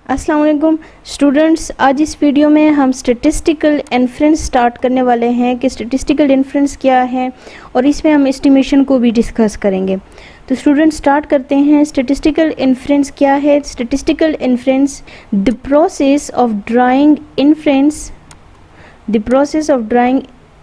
अस्सलाम वालेकुम स्टूडेंट्स, आज इस वीडियो में हम स्टैटिस्टिकल इन्फ्रेंस स्टार्ट करने वाले हैं कि स्टैटिस्टिकल इन्फ्रेंस क्या है और इसमें हम एस्टिमेशन को भी डिस्कस करेंगे। तो स्टूडेंट्स स्टार्ट करते हैं। स्टैटिस्टिकल इन्फ्रेंस क्या है? Statistical inference the process of drawing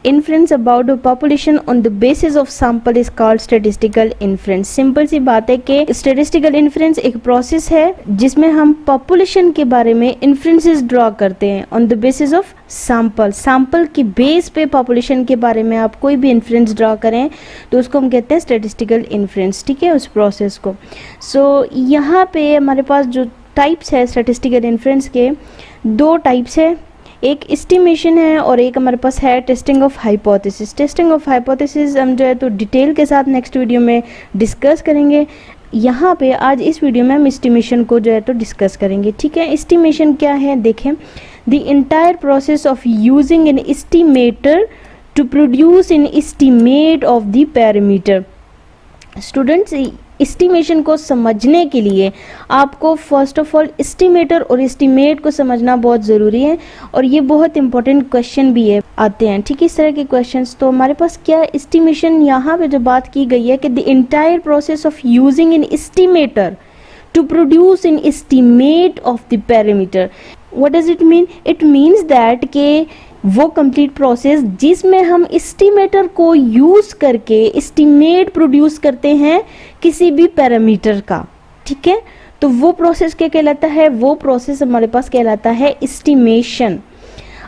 inference about a population on the basis of sample is called statistical inference। Simple सी बात है कि statistical inference एक प्रोसेस है जिसमें हम पॉपुलेशन के बारे में इन्फ्रेंसेस ड्रॉ करते हैं on the basis of sample के बेस पे पॉपुलेशन के बारे में आप कोई भी इन्फ्रेंस ड्रॉ करें तो उसको हम कहते हैं स्टैटिस्टिकल इन्फ्रेंस, ठीक है, उस प्रोसेस को। सो यहाँ पे हमारे पास जो टाइप्स है स्टैटिस्टिकल इन्फ्रेंस के, दो टाइप्स है, एक एस्टिमेशन है और एक हमारे पास है testing of hypothesis. Testing of hypothesis हम जो है तो डिटेल के साथ नेक्स्ट वीडियो में डिस्कस करेंगे। यहाँ पे आज इस वीडियो में हम एस्टिमेशन को जो है तो डिस्कस करेंगे, ठीक है। एस्टिमेशन क्या है देखें, the entire process of using an estimator to produce an estimate of the parameter. Students, estimation को समझने के लिए आपको फर्स्ट ऑफ ऑल एस्टिमेटर और एस्टिमेट को समझना बहुत ज़रूरी है और ये बहुत इंपॉर्टेंट क्वेश्चन भी है आते हैं, ठीक है, इस तरह के क्वेश्चंस। तो हमारे पास क्या एस्टिमेशन, यहाँ पे जो बात की गई है कि the entire process of using an estimator to produce an estimate of the parameter. What does it mean? It means that के वो कंप्लीट प्रोसेस जिसमें हम एस्टिमेटर को यूज करके एस्टिमेट प्रोड्यूस करते हैं किसी भी पैरामीटर का, ठीक है, तो वो प्रोसेस क्या कहलाता है? वो प्रोसेस हमारे पास कहलाता है एस्टिमेशन।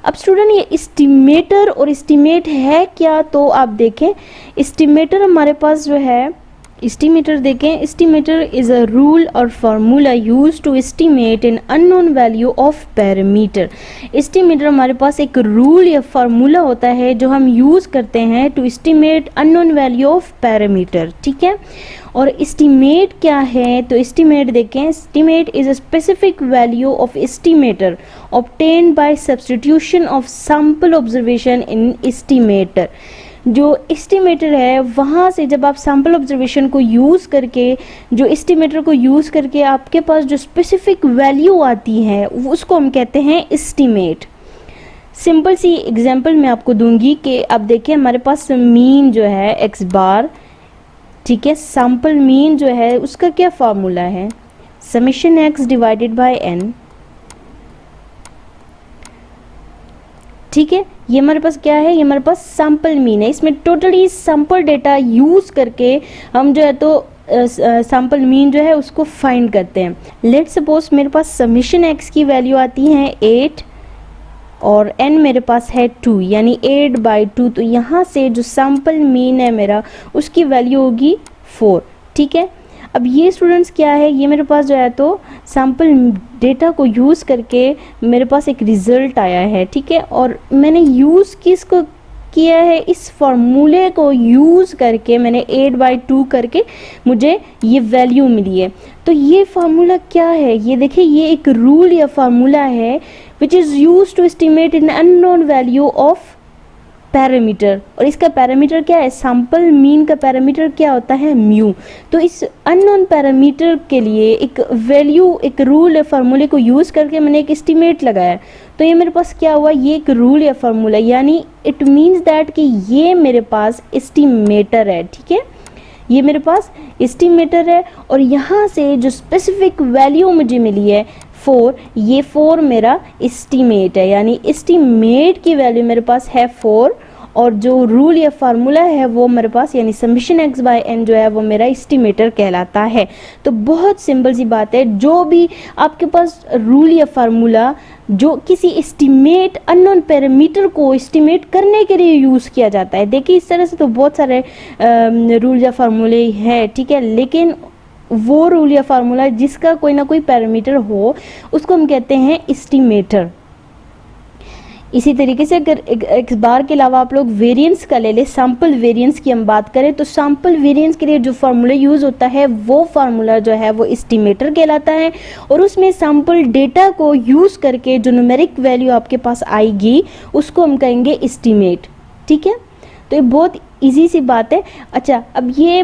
अब स्टूडेंट, ये एस्टिमेटर और एस्टिमेट है क्या? तो आप देखें, एस्टिमेटर हमारे पास जो है, एस्टिमेटर देखें, एस्टिमेटर इज अ रूल और formula use to estimate an unknown value of parameter. Estimator हमारे पास एक रूल या फार्मूला होता है जो हम यूज करते हैं to estimate unknown value of parameter, ठीक है। और एस्टिमेट क्या है? तो एस्टिमेट देखें, estimate is a specific value of estimator obtained by substitution of sample observation in estimator. जो एस्टिमेटर है वहाँ से जब आप सैंपल ऑब्जर्वेशन को यूज़ करके, जो एस्टिमेटर को यूज़ करके आपके पास जो स्पेसिफिक वैल्यू आती है उसको हम कहते हैं एस्टिमेट। सिंपल सी एग्जांपल मैं आपको दूंगी कि अब देखिए हमारे पास मीन जो है एक्स बार, ठीक है, सैंपल मीन जो है उसका क्या फार्मूला है? Summation x divided by n, ठीक है। ये हमारे पास क्या है? ये हमारे पास सैंपल मीन है। इसमें टोटली सैंपल डेटा यूज करके हम जो है तो सैंपल मीन जो है उसको फाइंड करते हैं। लेट सपोज मेरे पास समेशन एक्स की वैल्यू आती है 8 और एन मेरे पास है 2, यानी 8/2। तो यहाँ से जो सैंपल मीन है मेरा उसकी वैल्यू होगी 4, ठीक है। अब ये स्टूडेंट्स क्या है, ये मेरे पास जो है तो सैंपल डेटा को यूज़ करके मेरे पास एक रिज़ल्ट आया है, ठीक है। और मैंने यूज़ किसको किया है? इस फार्मूले को यूज़ करके मैंने 8/2 करके मुझे ये वैल्यू मिली है। तो ये फार्मूला क्या है? ये देखिए, ये एक रूल या फार्मूला है which is use to estimate an unknown value of parameter. और इसका पैरामीटर क्या है? सैंपल मीन का पैरामीटर क्या होता है? म्यू। तो इस अननोन पैरामीटर के लिए एक वैल्यू, एक रूल या फार्मूले को यूज़ करके मैंने एक एस्टिमेट लगाया। तो ये मेरे पास क्या हुआ? ये एक रूल या फार्मूला, यानी इट मीन्स दैट कि ये मेरे पास एस्टिमेटर है, ठीक है, ये मेरे पास एस्टिमेटर है। और यहाँ से जो स्पेसिफिक वैल्यू मुझे मिली है 4, ये 4 मेरा एस्टिमेट है, यानी एस्टिमेट की वैल्यू मेरे पास है 4 और जो रूल या फार्मूला है वो मेरे पास, यानी समेशन एक्स बाय एन जो है वो मेरा एस्टिमेटर कहलाता है। तो बहुत सिंपल सी बात है, जो भी आपके पास रूल या फार्मूला जो किसी एस्टिमेट अननोन पैरामीटर को एस्टिमेट करने के लिए यूज़ किया जाता है। देखिए इस तरह से तो बहुत सारे रूल या फार्मूले हैं, ठीक है, लेकिन वो रूल या फार्मूला जिसका कोई ना कोई पैरामीटर हो उसको हम कहते हैं एस्टिमेटर। इसी तरीके से अगर एक्स बार के अलावा आप लोग वेरिएंस का ले ले, सैंपल वेरिएंस की हम बात करें तो सैंपल वेरिएंस के लिए जो फार्मूला यूज होता है वो फार्मूला जो है वो एस्टिमेटर कहलाता है। और उसमें सैंपल डेटा को यूज करके जो न्यूमेरिक वैल्यू आपके पास आएगी उसको हम कहेंगे एस्टिमेट, ठीक है। तो ये बहुत इजी सी बात है। अच्छा, अब ये